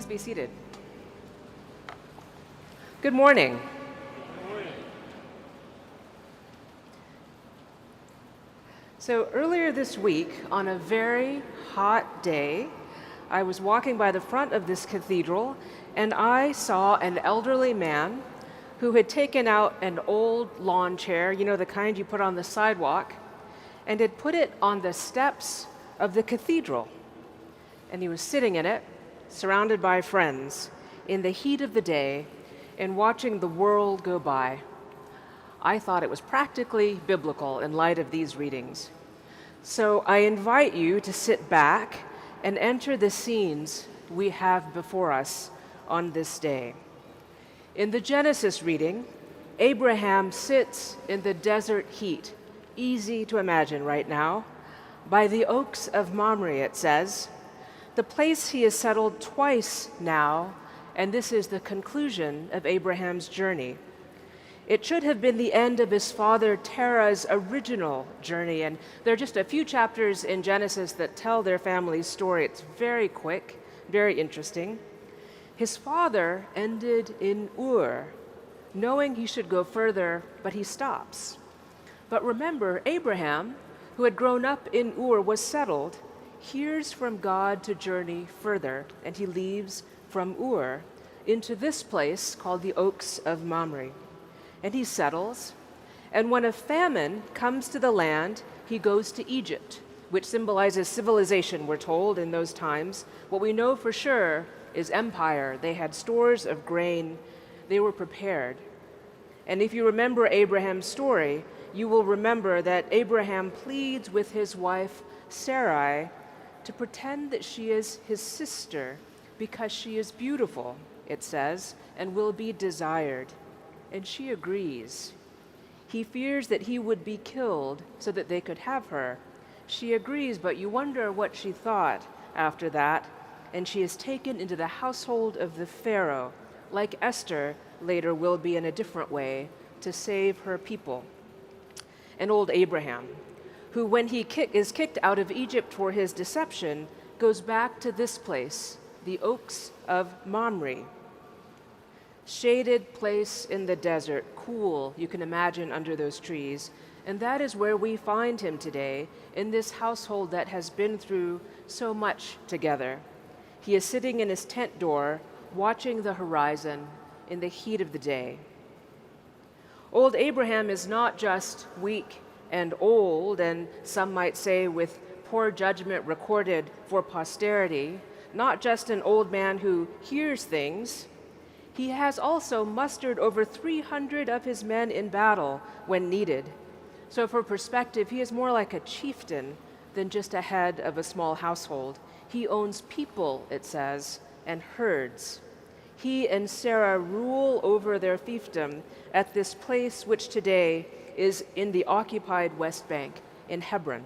Please be seated. Good morning. So earlier this week, on a very hot day, I was walking by the front of this cathedral and I saw an elderly man who had taken out an old lawn chair, you know, the kind you put on the sidewalk, and had put it on the steps of the cathedral. And he was sitting in it, surrounded by friends, in the heat of the day, and watching the world go by. I thought it was practically biblical in light of these readings. So I invite you to sit back and enter the scenes we have before us on this day. In the Genesis reading, Abraham sits in the desert heat, easy to imagine right now, by the oaks of Mamre, it says, the place he has settled twice now, and this is the conclusion of Abraham's journey. It should have been the end of his father Terah's original journey, and there are just a few chapters in Genesis that tell their family's story. It's very quick, very interesting. His father ended in Ur, knowing he should go further, but he stops. But remember, Abraham, who had grown up in Ur, was settled, hears from God to journey further, and he leaves from Ur into this place called the Oaks of Mamre. And he settles, and when a famine comes to the land, he goes to Egypt, which symbolizes civilization, we're told, in those times. What we know for sure is empire. They had stores of grain. They were prepared. And if you remember Abraham's story, you will remember that Abraham pleads with his wife Sarai to pretend that she is his sister because she is beautiful, it says, and will be desired. And she agrees. He fears that he would be killed so that they could have her. She agrees, but you wonder what she thought after that, and she is taken into the household of the Pharaoh, like Esther later will be in a different way, to save her people. And old Abraham, who when he is kicked out of Egypt for his deception, goes back to this place, the Oaks of Mamre. Shaded place in the desert, cool, you can imagine under those trees. And that is where we find him today, in this household that has been through so much together. He is sitting in his tent door, watching the horizon in the heat of the day. Old Abraham is not just weak and old, and some might say with poor judgment recorded for posterity, not just an old man who hears things. He has also mustered over 300 of his men in battle when needed. So for perspective, he is more like a chieftain than just a head of a small household. He owns people, it says, and herds. He and Sarah rule over their fiefdom at this place which today is in the occupied West Bank in Hebron,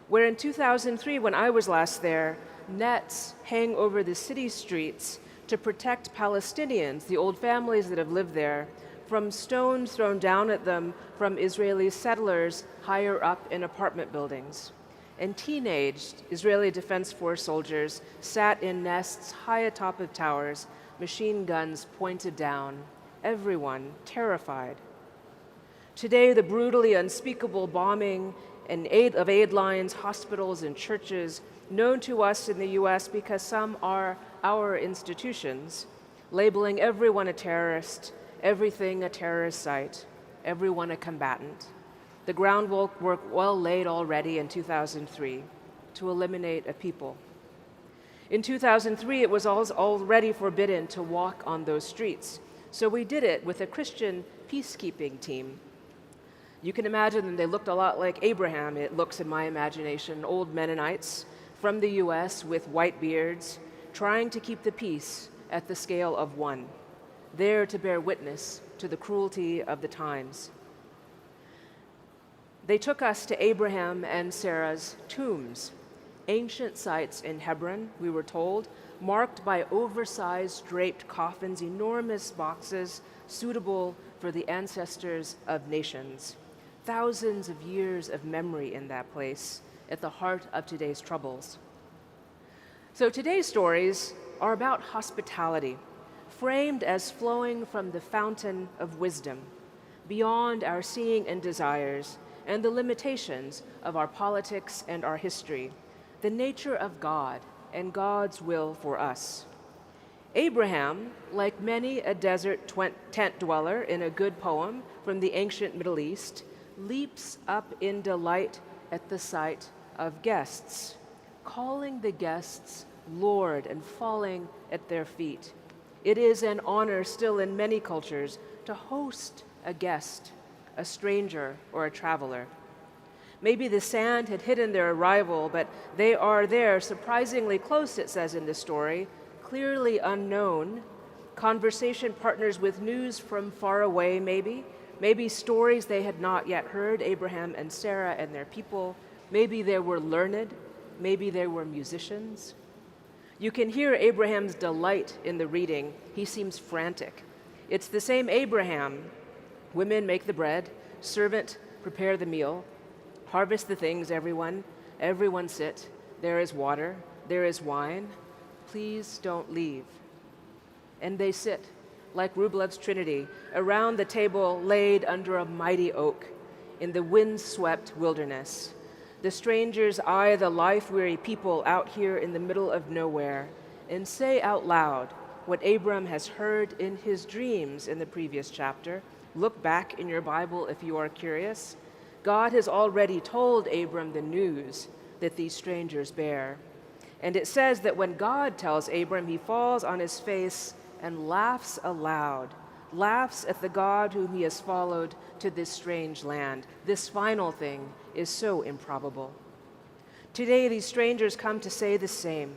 where in 2003, when I was last there, nets hang over the city streets to protect Palestinians, the old families that have lived there, from stones thrown down at them from Israeli settlers higher up in apartment buildings. And teenaged Israeli Defense Force soldiers sat in nests high atop of towers, machine guns pointed down, everyone terrified. Today, the brutally unspeakable bombing of aid lines, hospitals, and churches, known to us in the US because some are our institutions, labeling everyone a terrorist, everything a terrorist site, everyone a combatant. The groundwork well laid already in 2003 to eliminate a people. In 2003, it was already forbidden to walk on those streets, so we did it with a Christian peacekeeping team. You can imagine them, they looked a lot like Abraham, it looks in my imagination, old Mennonites from the US with white beards, trying to keep the peace at the scale of one, there to bear witness to the cruelty of the times. They took us to Abraham and Sarah's tombs, ancient sites in Hebron, we were told, marked by oversized draped coffins, enormous boxes suitable for the ancestors of nations. Thousands of years of memory in that place, at the heart of today's troubles. So today's stories are about hospitality, framed as flowing from the fountain of wisdom, beyond our seeing and desires and the limitations of our politics and our history, the nature of God and God's will for us. Abraham, like many a desert tent dweller in a good poem from the ancient Middle East, leaps up in delight at the sight of guests, calling the guests Lord and falling at their feet. It is an honor still in many cultures to host a guest, a stranger, or a traveler. Maybe the sand had hidden their arrival, but they are there surprisingly close, it says in the story, clearly unknown, conversation partners with news from far away maybe stories they had not yet heard, Abraham and Sarah and their people. Maybe they were learned, maybe they were musicians. You can hear Abraham's delight in the reading. He seems frantic. It's the same Abraham. Women make the bread, servant prepare the meal, harvest the things, everyone sit, there is water, there is wine, please don't leave. And they sit, like Rublev's Trinity, around the table laid under a mighty oak in the wind-swept wilderness. The strangers eye the life-weary people out here in the middle of nowhere and say out loud what Abram has heard in his dreams in the previous chapter. Look back in your Bible if you are curious. God has already told Abram the news that these strangers bear. And it says that when God tells Abram, he falls on his face and laughs aloud, laughs at the God whom he has followed to this strange land. This final thing is so improbable. Today, these strangers come to say the same.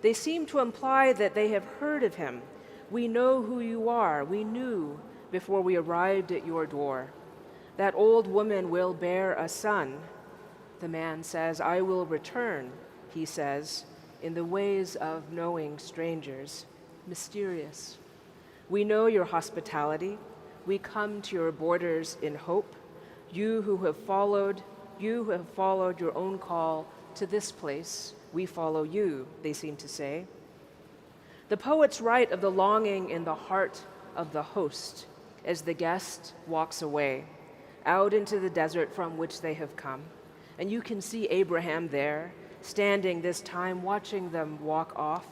They seem to imply that they have heard of him. We know who you are. We knew before we arrived at your door. That old woman will bear a son. The man says, I will return, he says, in the ways of knowing strangers. Mysterious. We know your hospitality. We come to your borders in hope. You who have followed your own call to this place, we follow you, they seem to say. The poets write of the longing in the heart of the host as the guest walks away, out into the desert from which they have come. And you can see Abraham there, standing this time, watching them walk off,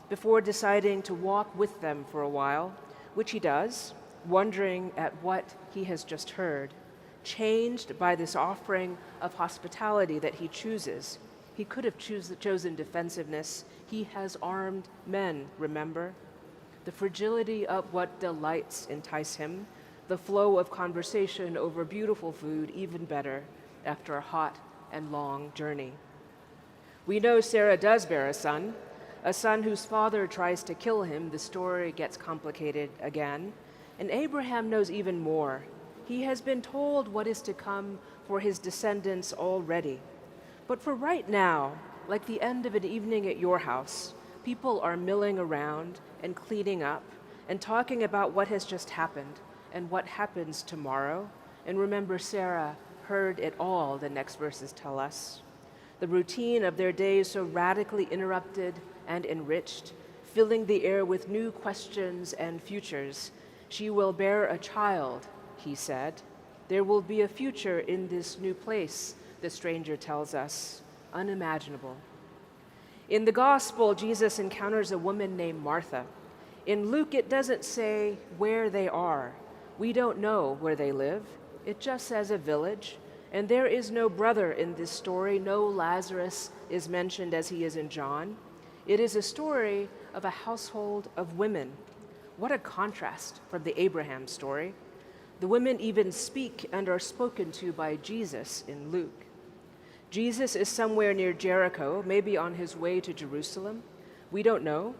before deciding to walk with them for a while, which he does, wondering at what he has just heard, changed by this offering of hospitality that he chooses. He could have chosen defensiveness. He has armed men, remember? The fragility of what delights entice him, the flow of conversation over beautiful food, even better after a hot and long journey. We know Sarah does bear a son whose father tries to kill him. The story gets complicated again. And Abraham knows even more. He has been told what is to come for his descendants already. But for right now, like the end of an evening at your house, people are milling around and cleaning up and talking about what has just happened and what happens tomorrow. And remember, Sarah heard it all, the next verses tell us. The routine of their days so radically interrupted and enriched, filling the air with new questions and futures. She will bear a child, he said. There will be a future in this new place, the stranger tells us, unimaginable. In the gospel, Jesus encounters a woman named Martha. In Luke, it doesn't say where they are. We don't know where they live. It just says a village. And there is no brother in this story. No Lazarus is mentioned as he is in John. It is a story of a household of women. What a contrast from the Abraham story. The women even speak and are spoken to by Jesus in Luke. Jesus is somewhere near Jericho, maybe on his way to Jerusalem. We don't know.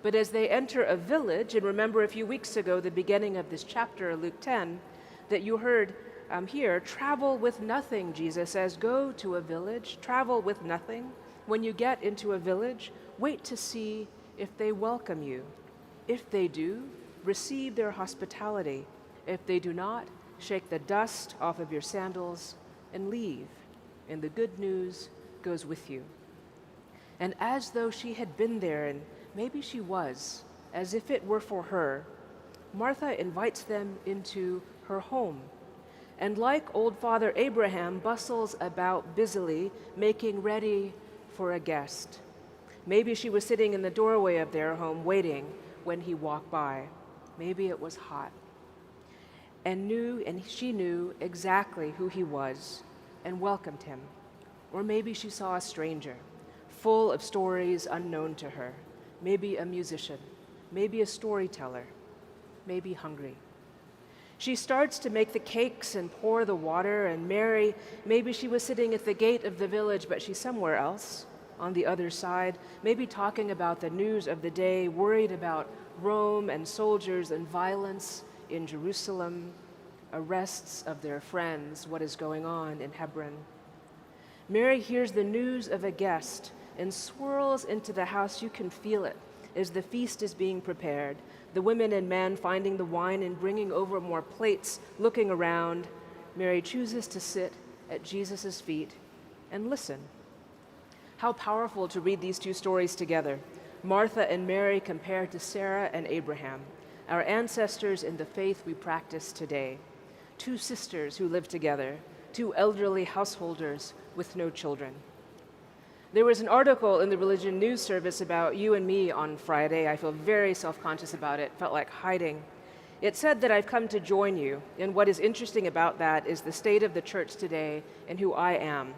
But as they enter a village, and remember a few weeks ago, the beginning of this chapter, Luke 10, that you heard here, travel with nothing, Jesus says. Go to a village, travel with nothing. When you get into a village, wait to see if they welcome you. If they do, receive their hospitality. If they do not, shake the dust off of your sandals and leave. And the good news goes with you. And as though she had been there and maybe she was, as if it were for her, Martha invites them into her home, and like old Father Abraham, bustles about busily, making ready for a guest. Maybe she was sitting in the doorway of their home waiting when he walked by. Maybe it was hot. And she knew exactly who he was and welcomed him. Or maybe she saw a stranger, full of stories unknown to her. Maybe a musician, maybe a storyteller, maybe hungry. She starts to make the cakes and pour the water, and Mary, maybe she was sitting at the gate of the village, but she's somewhere else, on the other side, maybe talking about the news of the day, worried about Rome and soldiers and violence in Jerusalem, arrests of their friends, what is going on in Hebron. Mary hears the news of a guest and swirls into the house. You can feel it as the feast is being prepared. The women and men finding the wine and bringing over more plates, looking around. Mary chooses to sit at Jesus' feet and listen. How powerful to read these two stories together. Martha and Mary compared to Sarah and Abraham, our ancestors in the faith we practice today. Two sisters who lived together, two elderly householders with no children. There was an article in the Religion News Service about you and me on Friday. I feel very self-conscious about it, felt like hiding. It said that I've come to join you, and what is interesting about that is the state of the church today and who I am.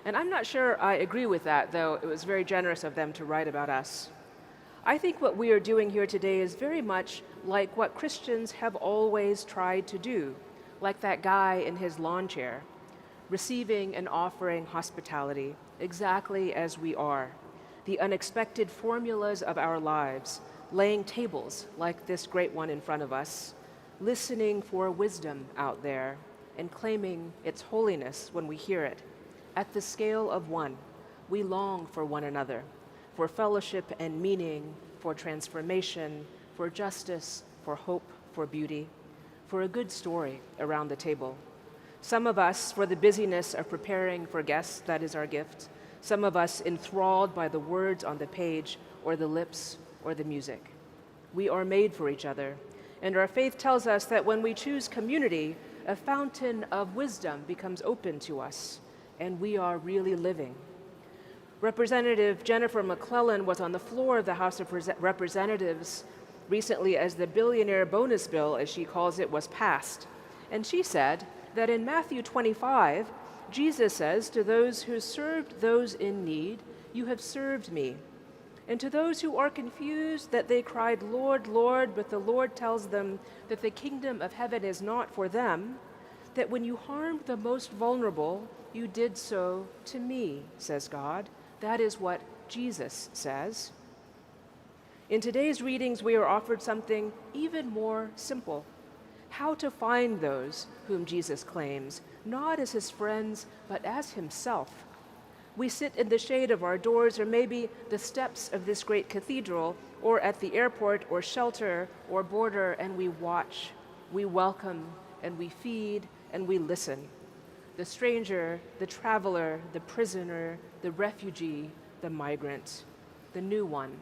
And I'm not sure I agree with that, though it was very generous of them to write about us. I think what we are doing here today is very much like what Christians have always tried to do, like that guy in his lawn chair, receiving and offering hospitality exactly as we are, the unexpected formulas of our lives, laying tables like this great one in front of us, listening for wisdom out there, and claiming its holiness when we hear it. At the scale of one, we long for one another, for fellowship and meaning, for transformation, for justice, for hope, for beauty, for a good story around the table. Some of us, for the busyness of preparing for guests, that is our gift. Some of us enthralled by the words on the page, or the lips, or the music. We are made for each other, and our faith tells us that when we choose community, a fountain of wisdom becomes open to us, and we are really living. Representative Jennifer McClellan was on the floor of the House of Representatives recently as the billionaire bonus bill, as she calls it, was passed. And she said that in Matthew 25, Jesus says, "To those who served those in need, you have served me. And to those who are confused, that they cried, 'Lord, Lord,' but the Lord tells them that the kingdom of heaven is not for them, that when you harmed the most vulnerable, you did so to me," says God. That is what Jesus says. In today's readings, we are offered something even more simple: how to find those whom Jesus claims, not as his friends, but as himself. We sit in the shade of our doors, or maybe the steps of this great cathedral, or at the airport, or shelter, or border, and we watch, we welcome, and we feed, and we listen. The stranger, the traveler, the prisoner, the refugee, the migrant, the new one,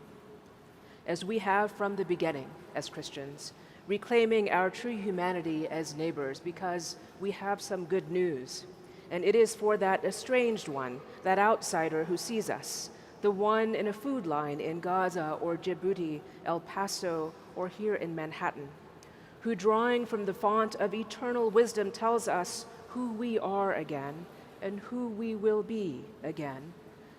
as we have from the beginning as Christians, reclaiming our true humanity as neighbors because we have some good news. And it is for that estranged one, that outsider who sees us, the one in a food line in Gaza or Djibouti, El Paso, or here in Manhattan, who, drawing from the font of eternal wisdom, tells us who we are again and who we will be again.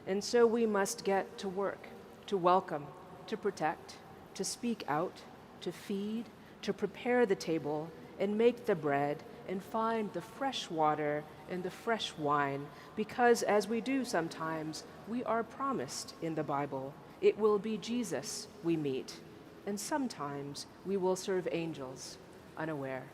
And so we must get to work, to welcome, to protect, to speak out, to feed, to prepare the table and make the bread and find the fresh water and the fresh wine, because as we do sometimes, we are promised in the Bible, it will be Jesus we meet, and sometimes we will serve angels unaware.